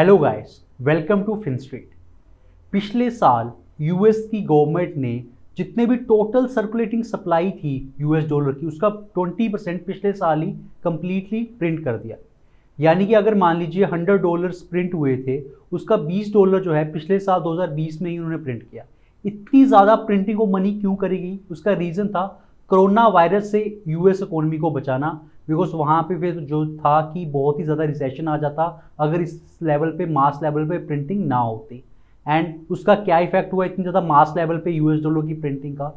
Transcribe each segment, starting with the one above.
Hello guys, welcome to Finstreet. पिछले साल US की गवर्नमेंट ने जितने भी टोटल सर्कुलेटिंग सप्लाई थी यूएस डॉलर की, उसका 20% पिछले साल ही कंप्लीटली प्रिंट कर दिया। यानी कि अगर मान लीजिए $100 प्रिंट हुए थे, उसका $20 जो है पिछले साल 2020 में ही उन्होंने प्रिंट किया। इतनी ज़्यादा प्रिंटिंग ऑफ मनी क्यों करेगी? उसका रीज़न था कोरोना वायरस से यूएस इकोनॉमी को बचाना। बिकॉज वहाँ पे फिर जो था कि बहुत ही ज़्यादा रिसेशन आ जाता अगर इस लेवल पे, मास लेवल पे प्रिंटिंग ना होती। एंड उसका क्या इफेक्ट हुआ इतनी ज़्यादा मास लेवल पे यूएस डॉलर की प्रिंटिंग का?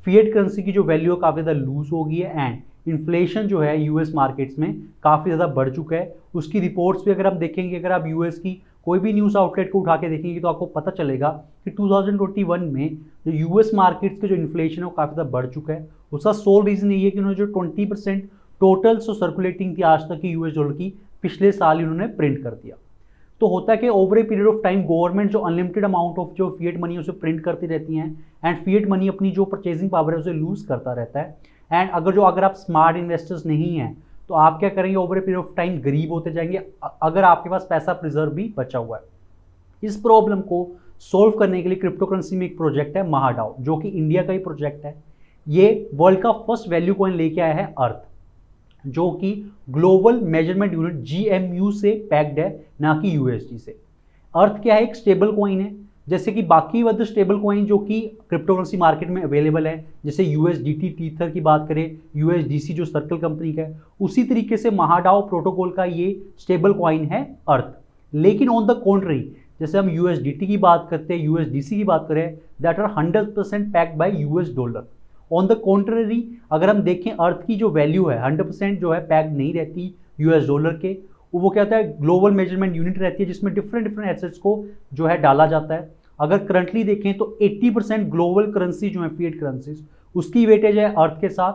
फिएट करेंसी की जो वैल्यू है काफ़ी ज़्यादा लूज हो गई है एंड इन्फ्लेशन जो है यूएस मार्केट्स में काफ़ी ज़्यादा बढ़ चुका है। उसकी रिपोर्ट्स भी अगर आप देखेंगे, अगर आप यूएस की कोई भी न्यूज़ आउटलेट को उठा के देखेंगे तो आपको पता चलेगा कि 2021 में जो यूएस मार्केट्स के जो इन्फ्लेशन है वो काफ़ी ज़्यादा बढ़ चुका है। उसका सोल रीज़न ये है कि उन्होंने जो 20% टोटल जो सर्कुलेटिंग थी आज तक की यूएस डॉलर की, पिछले साल ही उन्होंने प्रिंट कर दिया। तो होता है कि over a period of time government जो अनलिमिटेड अमाउंट ऑफ जो फिएट मनी है उसे प्रिंट करती रहती हैं एंड फिएट मनी अपनी जो परचेजिंग पावर है उसे लूज करता रहता है। एंड अगर आप स्मार्ट इन्वेस्टर्स नहीं हैं तो आप क्या करेंगे? Over a period of time गरीब होते जाएंगे अगर आपके पास पैसा प्रिजर्व भी बचा हुआ है। इस प्रॉब्लम को सॉल्व करने के लिए क्रिप्टो करेंसी में एक प्रोजेक्ट है महाडाओ, जो कि इंडिया का ही प्रोजेक्ट है। ये वर्ल्ड का फर्स्ट वैल्यू कॉइन लेके आया है अर्थ, जो कि ग्लोबल मेजरमेंट यूनिट जीएमयू से पैक्ड है, ना कि यूएसडी से। अर्थ क्या है? एक स्टेबल कॉइन है, जैसे कि बाकी अदर स्टेबल कॉइन जो कि क्रिप्टो करेंसी मार्केट में अवेलेबल है, जैसे यूएसडीटी टीथर की बात करें, यूएसडीसी जो सर्कल कंपनी का है, उसी तरीके से महाडाओ प्रोटोकॉल का ये स्टेबल कॉइन है अर्थ। लेकिन ऑन द कॉन्ट्री, जैसे हम यूएसडीटी की बात करते हैं, यूएसडीसी की बात करें, that are 100% backed by US dollar. On the contrary अगर हम देखें, अर्थ की जो वैल्यू है 100% जो है पैक्ड नहीं रहती यूएस डॉलर के। वो क्या होता है? ग्लोबल मेजरमेंट यूनिट रहती है, जिसमें डिफरेंट डिफरेंट एसेट्स को जो है डाला जाता है। अगर करंटली देखें तो 80% ग्लोबल करेंसी जो है फिएट करेंसीज, उसकी वेटेज है अर्थ के साथ,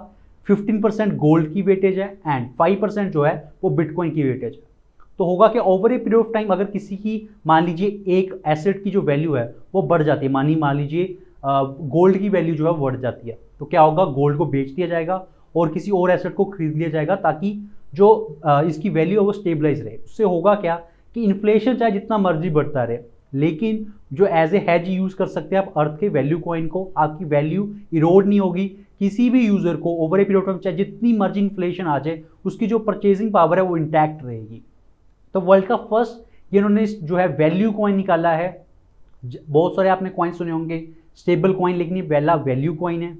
15% गोल्ड की वेटेज है एंड 5% जो है वो बिटकॉइन की वेटेज है। तो होगा कि over a period of time अगर किसी की मान लीजिए एक एसेट की जो वैल्यू है वो बढ़ जाती है, मान लीजिए गोल्ड की वैल्यू जो है बढ़ जाती है, तो क्या होगा? गोल्ड को बेच दिया जाएगा और किसी और एसेट को खरीद लिया जाएगा, ताकि जो इसकी वैल्यू है वो स्टेबलाइज रहे। उससे होगा क्या कि इन्फ्लेशन चाहे जितना मर्जी बढ़ता रहे, लेकिन जो एज ए हैज यूज कर सकते हैं आप अर्थ के वैल्यू कॉइन को, आपकी वैल्यू इरोड नहीं होगी। किसी भी यूजर को over a period of time चाहे जितनी मर्जी इन्फ्लेशन आ जाए, उसकी जो परचेजिंग पावर है वो इंटैक्ट रहेगी। तो वर्ल्ड का फर्स्ट ये इन्होंने जो है वैल्यू कॉइन निकाला है। बहुत सारे आपने कॉइन सुने होंगे स्टेबल कॉइन, लेकिन ये पहला वैल्यू कॉइन है।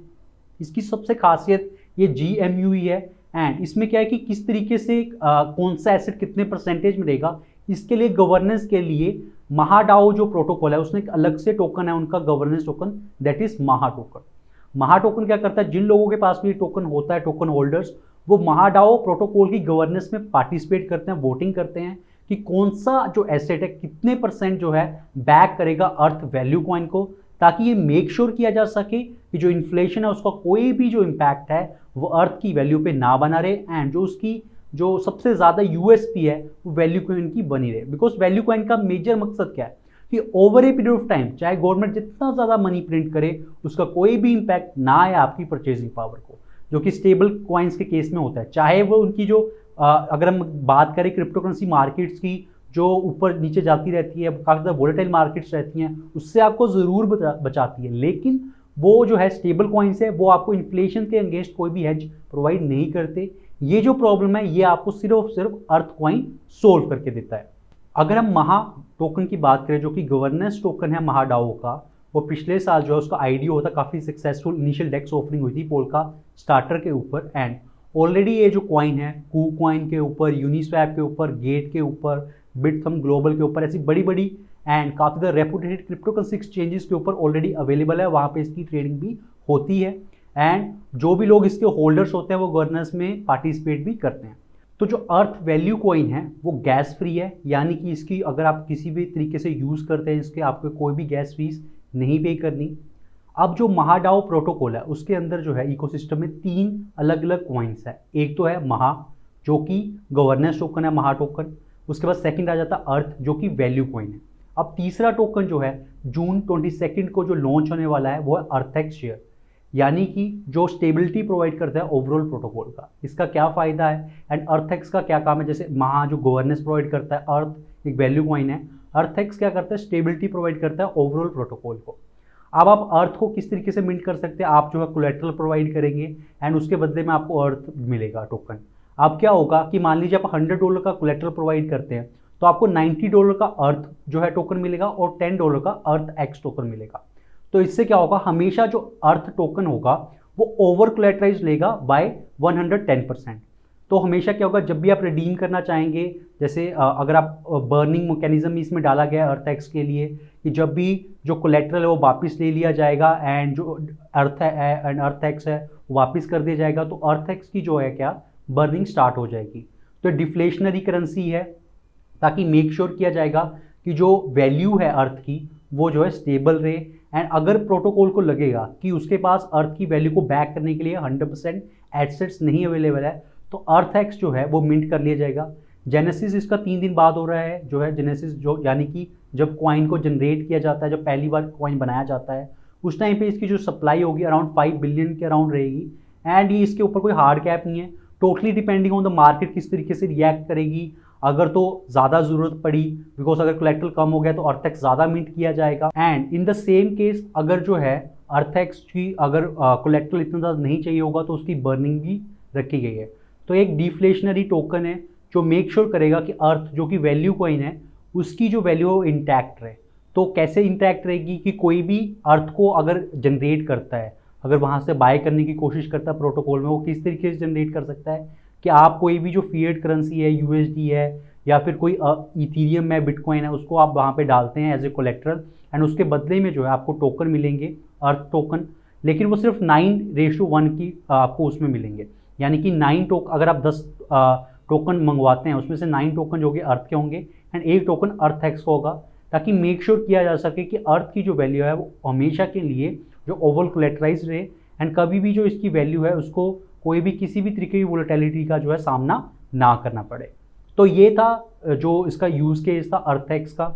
इसकी सबसे खासियत ये जीएमयू ही है। एंड इसमें क्या है कि किस तरीके से कौन सा एसेट कितने परसेंटेज में रहेगा, इसके लिए गवर्नेंस के लिए महाडाओ जो प्रोटोकॉल है उसने एक अलग से टोकन है उनका गवर्नेंस टोकन, दैट इज महा टोकन। महा टोकन क्या करता है? जिन लोगों के पास भी टोकन होता है, टोकन होल्डर्स, वो महाडाओ प्रोटोकॉल की गवर्नेंस में पार्टिसिपेट करते हैं, वोटिंग करते हैं कि कौन सा जो एसेट है कितने परसेंट जो है बैक करेगा अर्थ वैल्यू कॉइन को, ताकि ये मेक श्योर किया जा सके कि जो इन्फ्लेशन है उसका कोई भी जो इम्पैक्ट है वो अर्थ की वैल्यू पे ना बना रहे एंड जो उसकी जो सबसे ज़्यादा यूएसपी है वो वैल्यू कॉइन की बनी रहे। बिकॉज वैल्यू कॉइन का मेजर मकसद क्या है कि over a period of time चाहे गवर्नमेंट जितना ज़्यादा मनी प्रिंट करे, उसका कोई भी इम्पैक्ट ना आए आपकी परचेजिंग पावर को, जो कि स्टेबल कॉइन्स के केस में होता है। चाहे वो उनकी जो अगर हम बात करें क्रिप्टो करेंसी मार्केट्स की, जो ऊपर नीचे जाती रहती है, काफ़ी ज़्यादा वोलेटाइल मार्केट्स रहती हैं, उससे आपको ज़रूर बचाती है, लेकिन वो जो है स्टेबल कॉइन्स है वो आपको इन्फ्लेशन के अगेंस्ट कोई भी हेज प्रोवाइड नहीं करते। ये जो प्रॉब्लम है ये आपको सिर्फ अर्थ कॉइन सोल्व करके देता है। अगर हम महा टोकन की बात करें, जो कि गवर्नेंस टोकन है महाडाओ का, वो पिछले साल जो है उसका आईडीओ होता, काफ़ी सक्सेसफुल इनिशियल डेक्स ऑफरिंग हुई थी पोल्का स्टार्टर के ऊपर। एंड ऑलरेडी ये जो कॉइन है कू कॉइन के ऊपर, यूनिस्वैप के ऊपर, गेट के ऊपर, बिटथम ग्लोबल के ऊपर, ऐसी बड़ी बड़ी एंड काफ़ी ज़्यादा रेपुटेड क्रिप्टो करेंसी एक्सचेंजेस के ऊपर ऑलरेडी अवेलेबल है, वहाँ पे इसकी ट्रेडिंग भी होती है। एंड जो भी लोग इसके होल्डर्स होते हैं वो गवर्नेंस में पार्टिसिपेट भी करते हैं। तो जो अर्थ वैल्यू कॉइन है वो गैस फ्री है, यानी कि इसकी अगर आप किसी भी तरीके से यूज़ करते हैं इसके, आपको कोई भी गैस फीस नहीं पे करनी। अब जो महाडाओ प्रोटोकॉल है उसके अंदर जो है इकोसिस्टम में 3 अलग अलग कॉइन्स है। एक तो है महा, जो कि गवर्नेंस टोकन है महा टोकन। उसके बाद सेकंड आ जाता है अर्थ, जो कि वैल्यू कॉइन है। अब तीसरा टोकन जो है जून 22 को जो लॉन्च होने वाला है वो है अर्थेक्स शेयर, यानी कि जो स्टेबिलिटी प्रोवाइड करता है ओवरऑल प्रोटोकॉल का। इसका क्या फ़ायदा है एंड अर्थेक्स का क्या काम है? जैसे महा जो गवर्नेंस प्रोवाइड करता है, अर्थ एक वैल्यू कॉइन है, अर्थएक्स क्या करता है, स्टेबिलिटी प्रोवाइड करता है ओवरऑल प्रोटोकॉल को। अब आप अर्थ को किस तरीके से मिंट कर सकते हैं, आप जो है कोलेटरल प्रोवाइड करेंगे एंड उसके बदले में आपको अर्थ मिलेगा टोकन। अब क्या होगा कि मान लीजिए आप $100 का कोलेटरल प्रोवाइड करते हैं तो आपको $90 का अर्थ जो है टोकन मिलेगा और $10 का अर्थ एक्स टोकन मिलेगा। तो इससे क्या होगा, हमेशा जो अर्थ टोकन होगा वो ओवर कोलेटराइज लेगा बाय 110%। तो हमेशा क्या होगा, जब भी आप रिडीम करना चाहेंगे, जैसे अगर आप बर्निंग मैकेनिज्म इसमें डाला गया है अर्थ एक्स के लिए कि जब भी जो कोलेटरल है वो वापस ले लिया जाएगा एंड जो अर्थ है एंड अर्थ एक्स है वो वापस कर दिया जाएगा, तो अर्थ एक्स की जो है क्या बर्निंग स्टार्ट हो जाएगी। तो डिफ्लेशनरी करेंसी है ताकि मेक श्योर किया जाएगा कि जो वैल्यू है अर्थ की वो जो है स्टेबल रहे। एंड अगर प्रोटोकॉल को लगेगा कि उसके पास अर्थ की वैल्यू को बैक करने के लिए 100% एसेट्स नहीं अवेलेबल है तो अर्थ एक्स जो है वो मिंट कर लिया जाएगा। जेनेसिस इसका 3 दिन बाद हो रहा है, जो है जेनेसिस जो यानी कि जब कॉइन को जनरेट किया जाता है, जब पहली बार कॉइन बनाया जाता है उस टाइम पे इसकी जो सप्लाई होगी अराउंड 5 बिलियन के अराउंड रहेगी। एंड ये इसके ऊपर कोई हार्ड कैप नहीं है, totally depending on the market किस तरीके से रिएक्ट करेगी। अगर तो ज़्यादा ज़रूरत पड़ी बिकॉज अगर कोलेटरल कम हो गया तो अर्थ एक्स ज़्यादा मिंट किया जाएगा। And in the same case अगर जो है अर्थ एक्स की अगर कोलेटरल इतना ज़्यादा नहीं चाहिए होगा तो उसकी बर्निंग भी रखी गई है। तो एक डिफ्लेशनरी टोकन है जो मेक श्योर करेगा कि अर्थ जो कि वैल्यू कॉइन है उसकी जो वैल्यू है वो इंटैक्ट रहे। तो कैसे इंटैक्ट रहेगी कि कोई भी अर्थ को अगर जनरेट करता है, अगर वहाँ से बाय करने की कोशिश करता है प्रोटोकॉल में, वो किस तरीके से जनरेट कर सकता है कि आप कोई भी जो फिएट करेंसी है, यूएसडी है या फिर कोई इथीरियम है, बिटकॉइन है, उसको आप वहाँ पे डालते हैं एज ए कोलेक्ट्रल एंड उसके बदले में जो है आपको टोकन मिलेंगे अर्थ टोकन, लेकिन वो सिर्फ 9:1 की आपको उसमें मिलेंगे। यानी कि 9 टोकन, अगर आप 10 टोकन मंगवाते हैं उसमें से 9 टोकन जो कि अर्थ के होंगे एंड 1 टोकन अर्थ एक्स का होगा, ताकि मेक श्योर किया जा सके कि अर्थ की जो वैल्यू है वो हमेशा के लिए जो ओवर कोलेटराइज रहे एंड कभी भी जो इसकी वैल्यू है उसको कोई भी किसी भी तरीके की वोलेटिलिटी का जो है सामना ना करना पड़े। तो ये था जो इसका यूज़ केस था अर्थ एक्स का।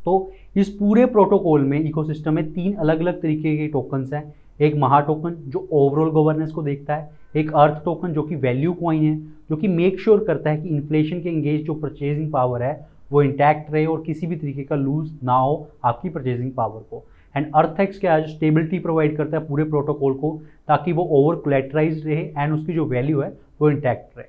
तो इस पूरे प्रोटोकॉल में इकोसिस्टम में 3 अलग अलग तरीके के टोकन्स हैं। एक महा टोकन जो ओवरऑल गवर्नेंस को देखता है, एक अर्थ टोकन जो कि वैल्यू कॉइन है जो कि मेक श्योर करता है कि इन्फ्लेशन के एंगेज जो परचेजिंग पावर है वो इंटैक्ट रहे और किसी भी तरीके का लूज ना हो आपकी परचेजिंग पावर को। एंड अर्थ एक्स क्या है, जो स्टेबिलिटी प्रोवाइड करता है पूरे प्रोटोकॉल को ताकि वो ओवर कोलेटराइज रहे एंड उसकी जो वैल्यू है वो इंटैक्ट रहे।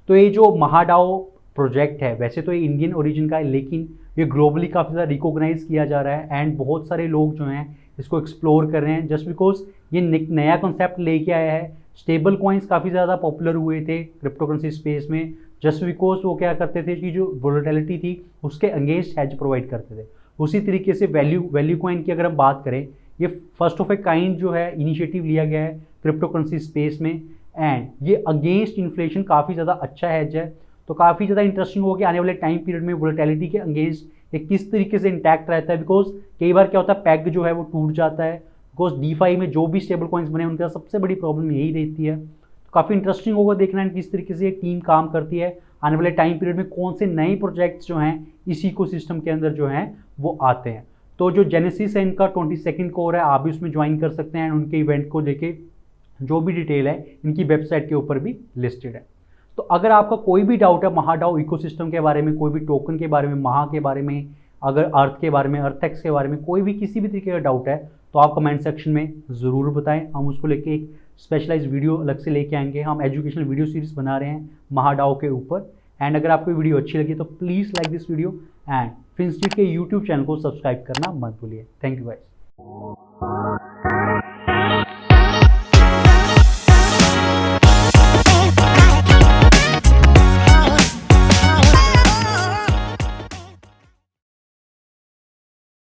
तो ये जो महाडाओ प्रोजेक्ट है, वैसे तो ये इंडियन ओरिजिन का है लेकिन ये ग्लोबली काफ़ी ज़्यादा रिकॉग्नाइज किया जा रहा है एंड बहुत सारे लोग जो हैं इसको एक्सप्लोर कर रहे हैं जस्ट बिकॉज ये नया कॉन्सेप्ट लेके आया है। स्टेबल कॉइन्स काफ़ी ज़्यादा पॉपुलर हुए थे क्रिप्टो करेंसी स्पेस में जस्ट बिकॉज वो क्या करते थे कि जो वोलेटिलिटी थी उसके अगेंस्ट हेज प्रोवाइड करते थे। उसी तरीके से वैल्यू कॉइन की अगर हम बात करें, ये फर्स्ट ऑफ ए काइंड जो है इनिशिएटिव लिया गया है क्रिप्टो करेंसी स्पेस में एंड ये अगेंस्ट इन्फ्लेशन काफ़ी ज़्यादा अच्छा हेज है। तो काफ़ी ज़्यादा इंटरेस्टिंग होगा कि आने वाले टाइम पीरियड में वोलेटिलिटी के अगेंस्ट ये किस तरीके से इंटैक्ट रहता है। बिकॉज कई बार क्या होता है पैग जो है वो टूट जाता है, बिकॉज डीफाई में जो भी स्टेबल कॉइन्स बने उनका सबसे बड़ी प्रॉब्लम यही रहती है। तो काफ़ी इंटरेस्टिंग होगा देखना है किस तरीके से ये टीम काम करती है, आने वाले टाइम पीरियड में कौन से नए प्रोजेक्ट्स जो हैं इस इकोसिस्टम के अंदर जो हैं वो आते हैं। तो जो जेनेसिस है इनका 22nd कोर है, आप भी उसमें ज्वाइन कर सकते हैं एंड उनके इवेंट को लेके जो भी डिटेल है इनकी वेबसाइट के ऊपर भी लिस्टेड है। तो अगर आपका कोई भी डाउट है महाडाओ इकोसिस्टम के बारे में, कोई भी टोकन के बारे में, महा के बारे में, अगर अर्थ के बारे में, अर्थ एक्स के बारे में कोई भी किसी भी तरीके का डाउट है तो आप कमेंट सेक्शन में ज़रूर बताएं। हम उसको लेके एक स्पेशलाइज वीडियो अलग से लेके आएंगे। हम एजुकेशनल वीडियो सीरीज बना रहे हैं महाडाओ के ऊपर एंड अगर आपको वीडियो अच्छी लगी तो please like this video and Finstreet के यूट्यूब चैनल को सब्सक्राइब करना मत भूलिए। Thank you guys.